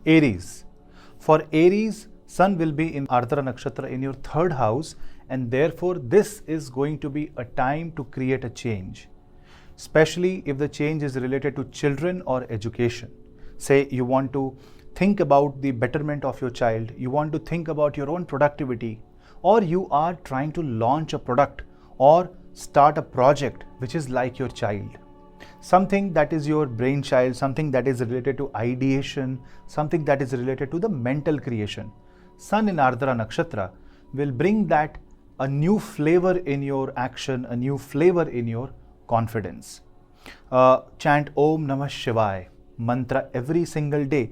Aries. For Aries, Sun will be in Ardra Nakshatra in your third house, and therefore this is going to be a time to create a change. Especially if the change is related to children or education. Say you want to think about the betterment of your child, you want to think about your own productivity, or you are trying to launch a product or start a project which is like your child. Something that is your brainchild, something that is related to ideation, something that is related to the mental creation. Sun in Ardra Nakshatra will bring that a new flavor in your action, a new flavor in your confidence. Chant Om Namah Shivaya mantra every single day,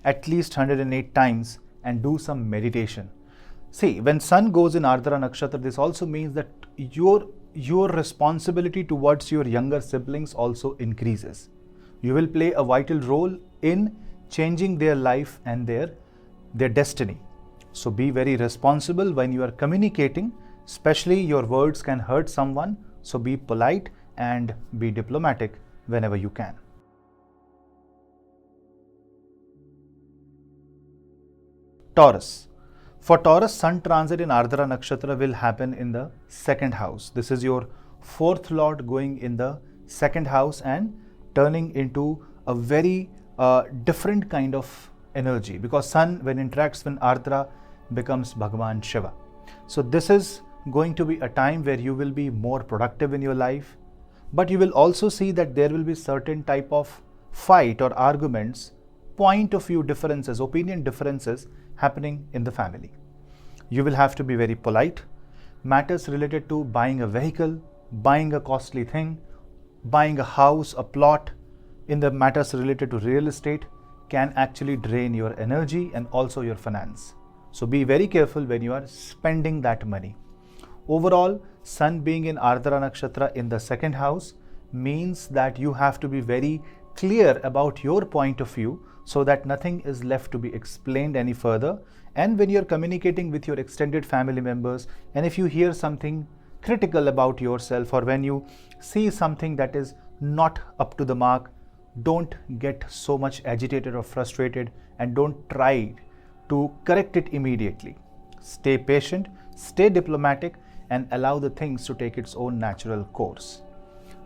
at least 108 times, and do some meditation. See, when Sun goes in Ardra Nakshatra, this also means that your responsibility towards your younger siblings also increases. You will play a vital role in changing their life and their destiny. So be very responsible when you are communicating, especially your words can hurt someone. So be polite and be diplomatic whenever you can. Taurus. For Taurus, Sun transit in Ardra Nakshatra will happen in the second house. This is your fourth lord going in the second house and turning into a very different kind of energy, because Sun, when interacts with Ardra, becomes Bhagavan Shiva. So this is going to be a time where you will be more productive in your life, but you will also see that there will be certain type of fight or arguments, point of view differences, opinion differences happening in the family. You will have to be very polite. Matters related to buying a vehicle, buying a costly thing, buying a house, a plot, in the matters related to real estate can actually drain your energy and also your finance. So be very careful when you are spending that money. Overall, Sun being in Ardra Nakshatra in the second house means that you have to be very clear about your point of view so that nothing is left to be explained any further. And when you're communicating with your extended family members, and if you hear something critical about yourself, or when you see something that is not up to the mark, don't get so much agitated or frustrated, and don't try to correct it immediately. Stay patient, stay diplomatic, and allow the things to take its own natural course.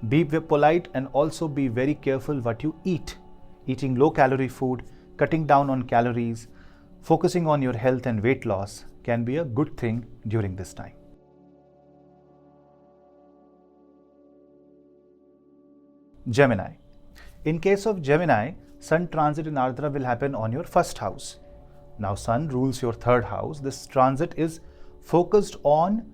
Be polite and also be very careful what you eat. Eating low calorie food, cutting down on calories, focusing on your health and weight loss can be a good thing during this time. Gemini. In case of Gemini, Sun transit in Ardra will happen on your first house. Now Sun rules your third house. This transit is focused on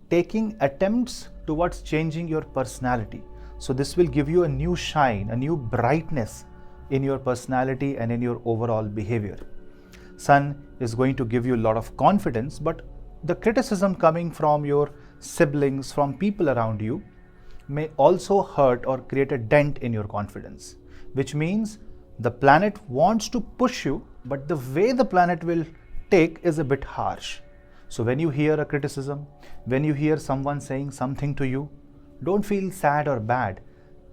taking attempts towards changing your personality. So this will give you a new shine, a new brightness in your personality and in your overall behavior. Sun is going to give you a lot of confidence, but the criticism coming from your siblings, from people around you, may also hurt or create a dent in your confidence, which means the planet wants to push you, but the way the planet will take is a bit harsh. So when you hear a criticism, when you hear someone saying something to you, don't feel sad or bad.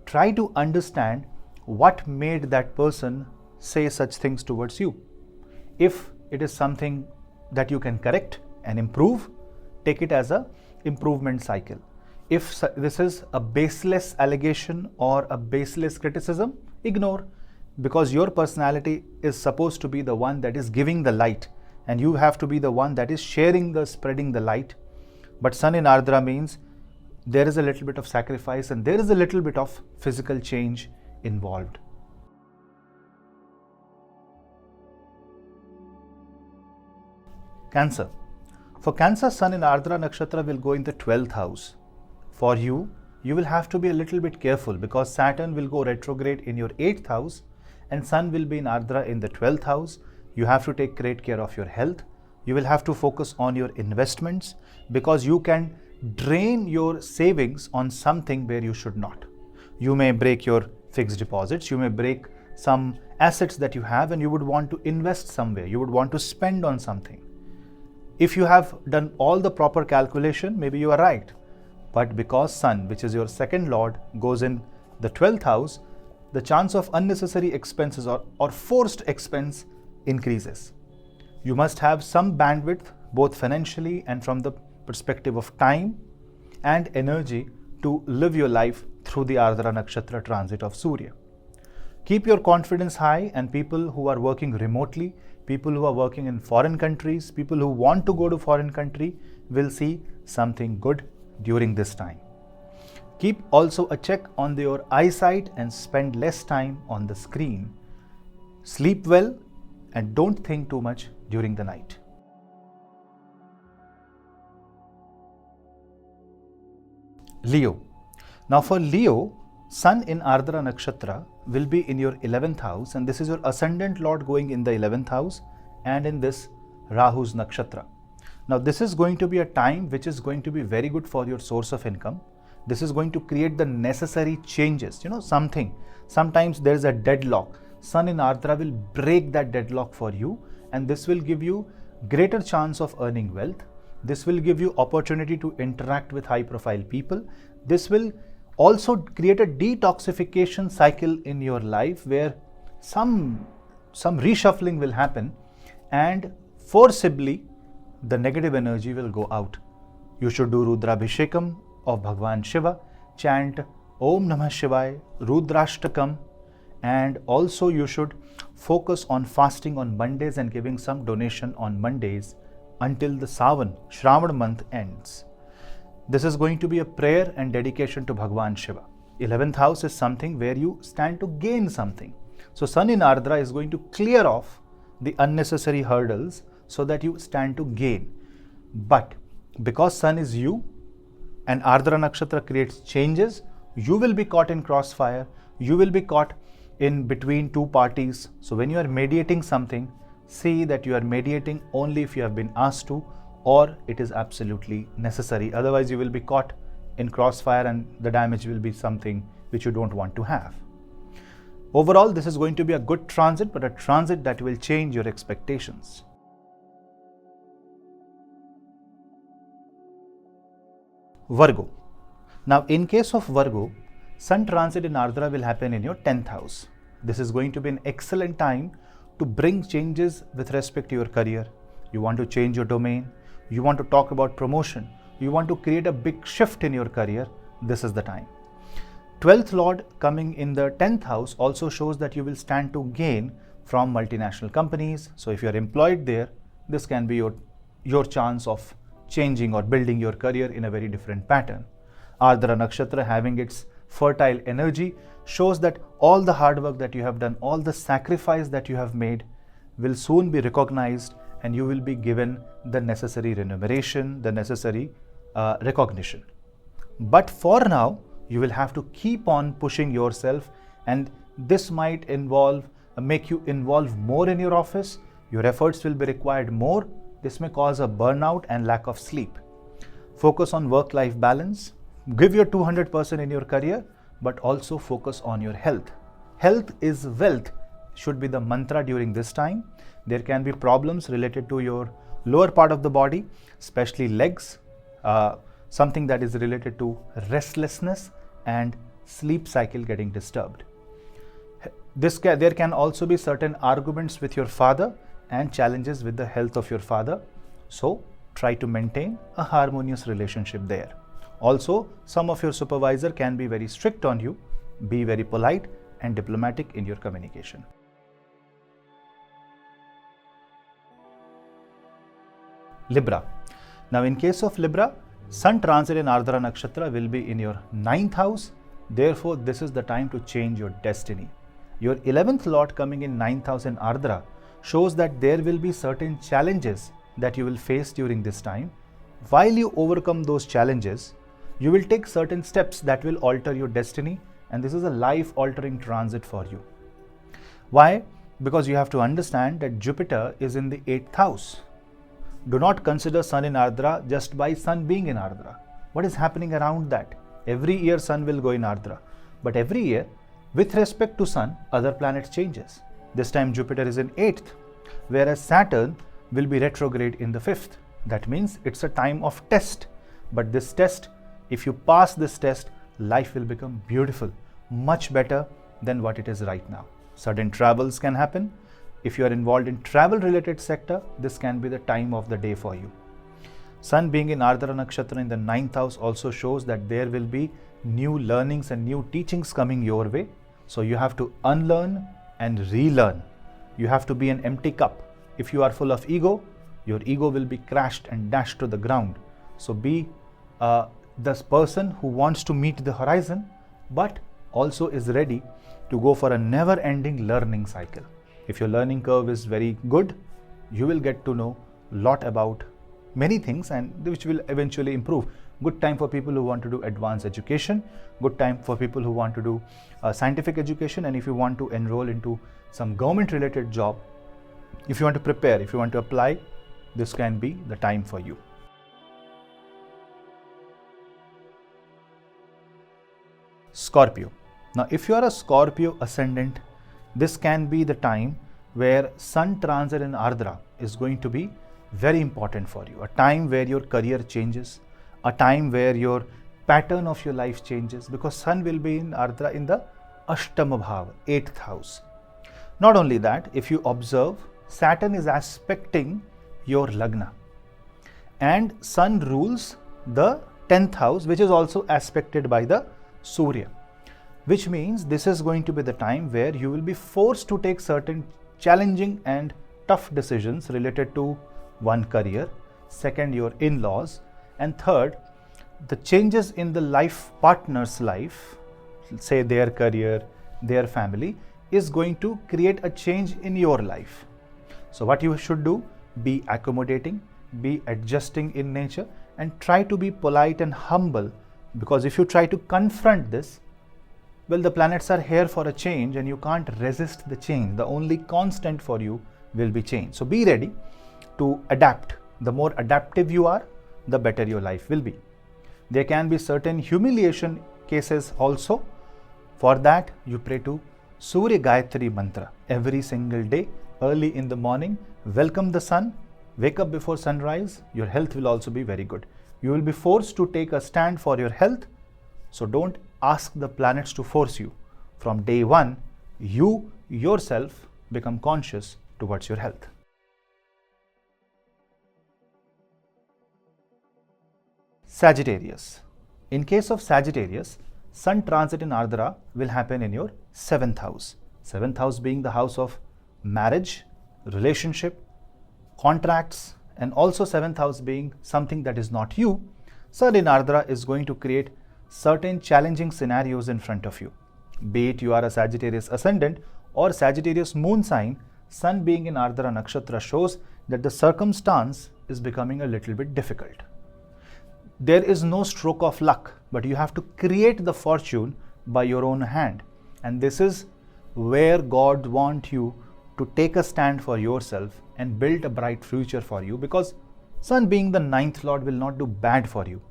Try to understand what made that person say such things towards you. If it is something that you can correct and improve, take it as an improvement cycle. If this is a baseless allegation or a baseless criticism, ignore, because your personality is supposed to be the one that is giving the light, and you have to be the one that is spreading the light. But Sun in Ardra means there is a little bit of sacrifice and there is a little bit of physical change involved. Cancer. For Cancer, Sun in Ardra Nakshatra will go in the 12th house. For you will have to be a little bit careful because Saturn will go retrograde in your 8th house and Sun will be in Ardra in the 12th house. You have to take great care of your health. You will have to focus on your investments because you can drain your savings on something where you should not. You may break your fixed deposits, you may break some assets that you have and you would want to invest somewhere, you would want to spend on something. If you have done all the proper calculation, maybe you are right. But because Sun, which is your second lord, goes in the 12th house, the chance of unnecessary expenses or forced expense increases. You must have some bandwidth, both financially and from the perspective of time and energy, to live your life through the Ardra Nakshatra transit of Surya. Keep your confidence high, and people who are working remotely, people who are working in foreign countries, people who want to go to foreign country will see something good during this time. Keep also a check on your eyesight and spend less time on the screen. Sleep well and don't think too much during the night. Leo. Now for Leo, Sun in Ardra Nakshatra will be in your 11th house, and this is your ascendant lord going in the 11th house and in this Rahu's Nakshatra. Now this is going to be a time which is going to be very good for your source of income. This is going to create the necessary changes. Sometimes there is a deadlock. Sun in Ardra will break that deadlock for you, and this will give you greater chance of earning wealth. This will give you opportunity to interact with high profile people. This will also create a detoxification cycle in your life where some reshuffling will happen, and forcibly the negative energy will go out. You should do Rudrabhishekam of Bhagwan Shiva, chant Om Namah Shivaya, Rudrashtakam, and also you should focus on fasting on Mondays and giving some donation on Mondays until the Shravan month ends. This is going to be a prayer and dedication to Bhagwan Shiva. 11th house is something where you stand to gain something. So Sun in Ardra is going to clear off the unnecessary hurdles so that you stand to gain. But because Sun is you and Ardra Nakshatra creates changes, you will be caught in crossfire. You will be caught in between two parties. So when you are mediating something, see that you are mediating only if you have been asked to, or it is absolutely necessary. Otherwise you will be caught in crossfire and the damage will be something which you don't want to have. Overall, this is going to be a good transit, but a transit that will change your expectations. Virgo. Now in case of Virgo, Sun transit in Ardra will happen in your 10th house. This is going to be an excellent time to bring changes with respect to your career. You want to change your domain. You want to talk about promotion. You want to create a big shift in your career. This is the time. 12th Lord coming in the 10th house also shows that you will stand to gain from multinational companies. So if you are employed there, this can be your chance of changing or building your career in a very different pattern. Ardra Nakshatra having its fertile energy shows that all the hard work that you have done, all the sacrifice that you have made will soon be recognized, and you will be given the necessary remuneration, the necessary recognition. But for now, you will have to keep on pushing yourself, and this might make you involve more in your office. Your efforts will be required more. This may cause a burnout and lack of sleep. Focus on work-life balance. Give your 200% in your career, but also focus on your health. Health is wealth should be the mantra during this time. There can be problems related to your lower part of the body, especially legs, something that is related to restlessness and sleep cycle getting disturbed. There can also be certain arguments with your father and challenges with the health of your father. So try to maintain a harmonious relationship there. Also, some of your supervisor can be very strict on you. Be very polite and diplomatic in your communication. Libra. Now in case of Libra, Sun transit in Ardra Nakshatra will be in your 9th house. Therefore, this is the time to change your destiny. Your 11th Lord coming in 9th house in Ardra shows that there will be certain challenges that you will face during this time. While you overcome those challenges, you will take certain steps that will alter your destiny, and this is a life-altering transit for you. Why? Because you have to understand that Jupiter is in the 8th house. Do not consider Sun in Ardra just by Sun being in Ardra. What is happening around that? Every year Sun will go in Ardra, but every year with respect to Sun, other planets changes. This time Jupiter is in 8th, whereas Saturn will be retrograde in the 5th. That means it's a time of test, but this test, if you pass this test, life will become beautiful, much better than what it is right now. Sudden travels can happen. If you are involved in travel related sector, this can be the time of the day for you. Sun being in Ardra Nakshatra in the 9th house also shows that there will be new learnings and new teachings coming your way. So you have to unlearn and relearn. You have to be an empty cup. If you are full of ego, your ego will be crashed and dashed to the ground. So be this person who wants to meet the horizon, but also is ready to go for a never-ending learning cycle. If your learning curve is very good, you will get to know a lot about many things and which will eventually improve. Good time for people who want to do advanced education, good time for people who want to do scientific education, and if you want to enroll into some government related job, if you want to prepare, if you want to apply, this can be the time for you. Scorpio. Now, if you are a Scorpio ascendant, this can be the time where Sun transit in Ardra is going to be very important for you. A time where your career changes, a time where your pattern of your life changes, because Sun will be in Ardra in the Ashtama Bhava, 8th house. Not only that, if you observe, Saturn is aspecting your Lagna, and Sun rules the 10th house, which is also aspected by the Surya, which means this is going to be the time where you will be forced to take certain challenging and tough decisions related to one, career, second, your in-laws, and third, the changes in the life partner's life, say their career, their family, is going to create a change in your life. So what you should do, be accommodating, be adjusting in nature, and try to be polite and humble, because if you try to confront this, well, the planets are here for a change and you can't resist the change. The only constant for you will be change. So be ready to adapt. The more adaptive you are, the better your life will be. There can be certain humiliation cases also. For that, you pray to Surya Gayatri mantra every single day, early in the morning. Welcome the sun, wake up before sunrise. Your health will also be very good. You will be forced to take a stand for your health. So don't ask the planets to force you. From day one, you yourself become conscious towards your health. Sagittarius. In case of Sagittarius, Sun transit in Ardra will happen in your 7th house. 7th house being the house of marriage, relationship, contracts, and also 7th house being something that is not you. Sun in Ardra is going to create certain challenging scenarios in front of you. Be it you are a Sagittarius ascendant or Sagittarius moon sign, Sun being in Ardra Nakshatra shows that the circumstance is becoming a little bit difficult. There is no stroke of luck, but you have to create the fortune by your own hand. And this is where God wants you to take a stand for yourself and build a bright future for you, because Sun being the 9th Lord will not do bad for you.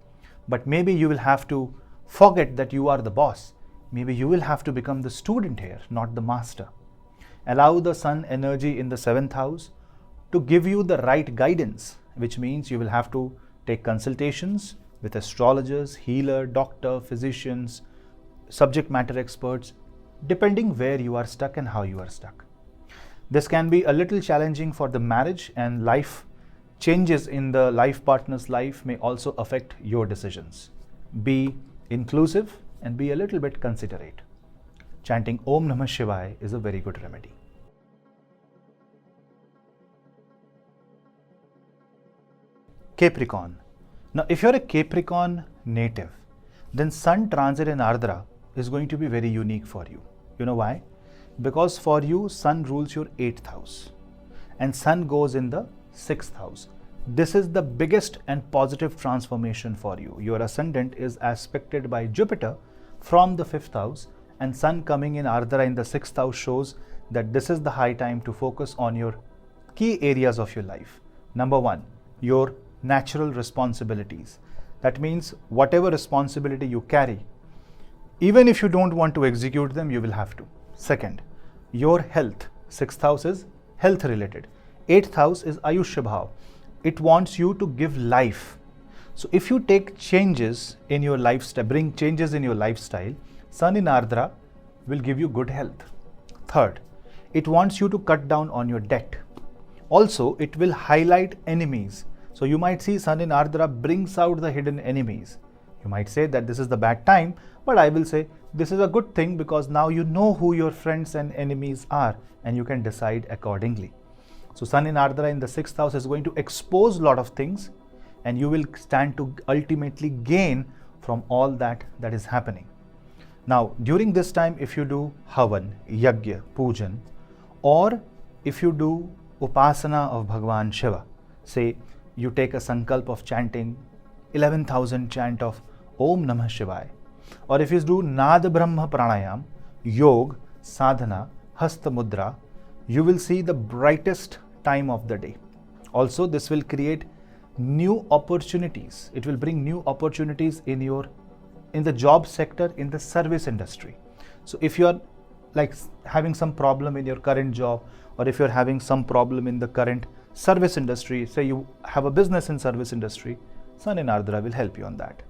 But maybe you will have to forget that you are the boss. Maybe you will have to become the student here, not the master. Allow the Sun energy in the 7th house to give you the right guidance, which means you will have to take consultations with astrologers, healer, doctor, physicians, subject matter experts, depending where you are stuck and how you are stuck. This can be a little challenging for the marriage, and life changes in the life partner's life may also affect your decisions. Be inclusive and be a little bit considerate. Chanting Om Namah Shivaya is a very good remedy. Capricorn. Now, if you're a Capricorn native, then Sun transit in Ardra is going to be very unique for you. You know why? Because for you, Sun rules your 8th house and Sun goes in the 6th house. This is the biggest and positive transformation for you. Your ascendant is aspected by Jupiter from the 5th house, and Sun coming in Ardra in the 6th house shows that this is the high time to focus on your key areas of your life. Number one, your natural responsibilities. That means whatever responsibility you carry, even if you don't want to execute them, you will have to. Second, your health. 6th house is health related. 8th house is Ayushya Bhav. It wants you to give life. So if you take changes in your lifestyle, bring changes in your lifestyle, Sun in Ardra will give you good health. Third, It wants you to cut down on your debt. Also, it will highlight enemies. So you might see Sun in Ardra brings out the hidden enemies. You might say that this is the bad time, but I will say this is a good thing because now you know who your friends and enemies are and you can decide accordingly. So Sun in Ardra in the 6th house is going to expose a lot of things and you will stand to ultimately gain from all that is happening. Now, during this time, if you do Havan, Yagya, Pujan, or if you do Upasana of Bhagwan Shiva, say you take a sankalp of chanting 11,000 chant of Om Namah Shivaya, or if you do Nada Brahma Pranayam, Yog, Sadhana, Hasta Mudra, you will see the brightest time of the day. Also, this will create new opportunities. It will bring new opportunities in the job sector, in the service industry. So if you are like having some problem in your current job, or if you're having some problem in the current service industry, say you have a business in service industry, Sun in Ardra will help you on that.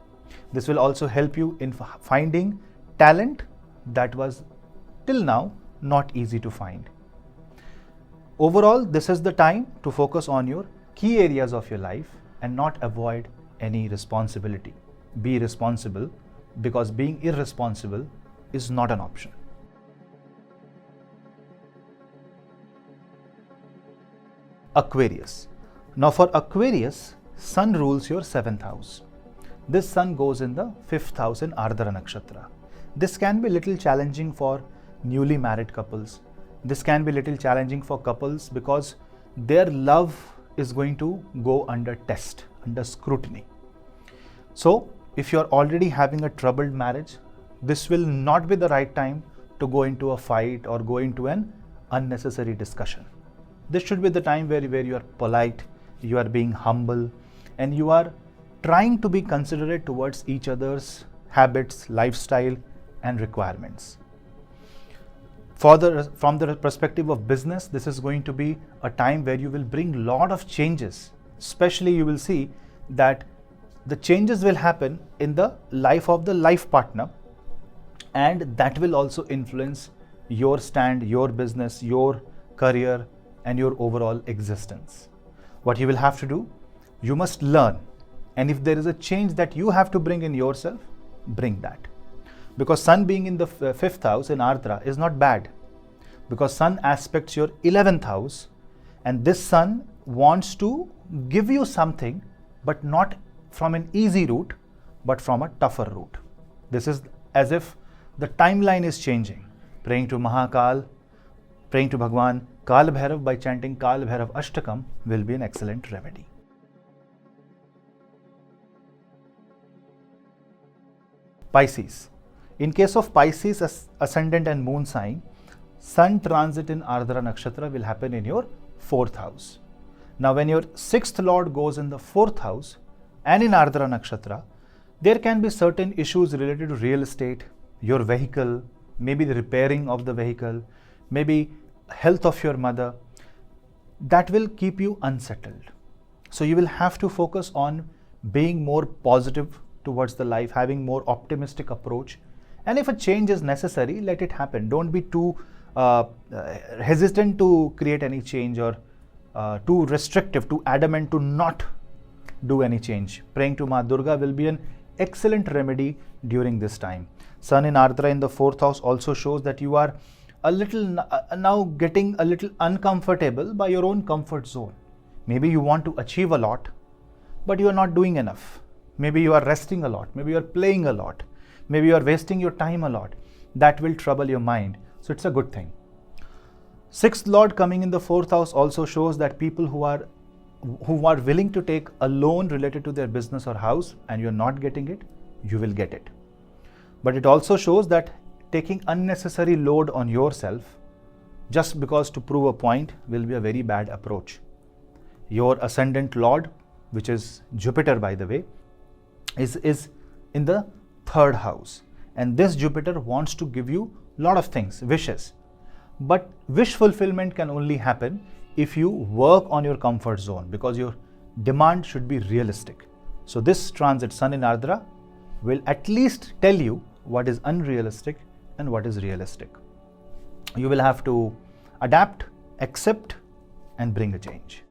This will also help you in finding talent that was till now not easy to find. Overall, this is the time to focus on your key areas of your life and not avoid any responsibility. Be responsible, because being irresponsible is not an option. Aquarius. Now for Aquarius, Sun rules your 7th house. This Sun goes in the 5th house in Ardra Nakshatra. This can be little challenging for newly married couples. This can be little challenging for couples because their love is going to go under test, under scrutiny. So if you are already having a troubled marriage, this will not be the right time to go into a fight or go into an unnecessary discussion. This should be the time where you are polite, you are being humble, and you are trying to be considerate towards each other's habits, lifestyle, and requirements. From the perspective of business, this is going to be a time where you will bring a lot of changes. Especially you will see that the changes will happen in the life of the life partner, and that will also influence your stand, your business, your career, and your overall existence. What you will have to do, you must learn, and if there is a change that you have to bring in yourself, bring that. Because Sun being in the 5th house in Ardra is not bad, because Sun aspects your 11th house, and this Sun wants to give you something, but not from an easy route, but from a tougher route. This is as if the timeline is changing. Praying to Mahakal, praying to Bhagwan Kal Bhairav by chanting Kal Bhairav Ashtakam will be an excellent remedy. Pisces. In case of Pisces ascendant and moon sign, Sun transit in Ardra Nakshatra will happen in your 4th house. Now when your 6th lord goes in the 4th house and in Ardra Nakshatra, there can be certain issues related to real estate, your vehicle, maybe the repairing of the vehicle, maybe health of your mother, that will keep you unsettled. So you will have to focus on being more positive towards the life, having more optimistic approach, and if a change is necessary, let it happen. Don't be too hesitant to create any change, or too restrictive, too adamant to not do any change. Praying to Ma Durga will be an excellent remedy during this time. Sun in Ardra in the 4th house also shows that you are a little now getting a little uncomfortable by your own comfort zone. Maybe you want to achieve a lot, but you are not doing enough. Maybe you are resting a lot, maybe you are playing a lot, maybe you are wasting your time a lot. That will trouble your mind. So it's a good thing. 6th lord coming in the 4th house also shows that people who are willing to take a loan related to their business or house and you're not getting it, you will get it. But it also shows that taking unnecessary load on yourself just because to prove a point will be a very bad approach. Your ascendant lord, which is Jupiter by the way, is in the 3rd house, and this Jupiter wants to give you a lot of things, wishes, but wish fulfillment can only happen if you work on your comfort zone, because your demand should be realistic. So this transit Sun in Ardra will at least tell you what is unrealistic and what is realistic. You will have to adapt, accept, and bring a change.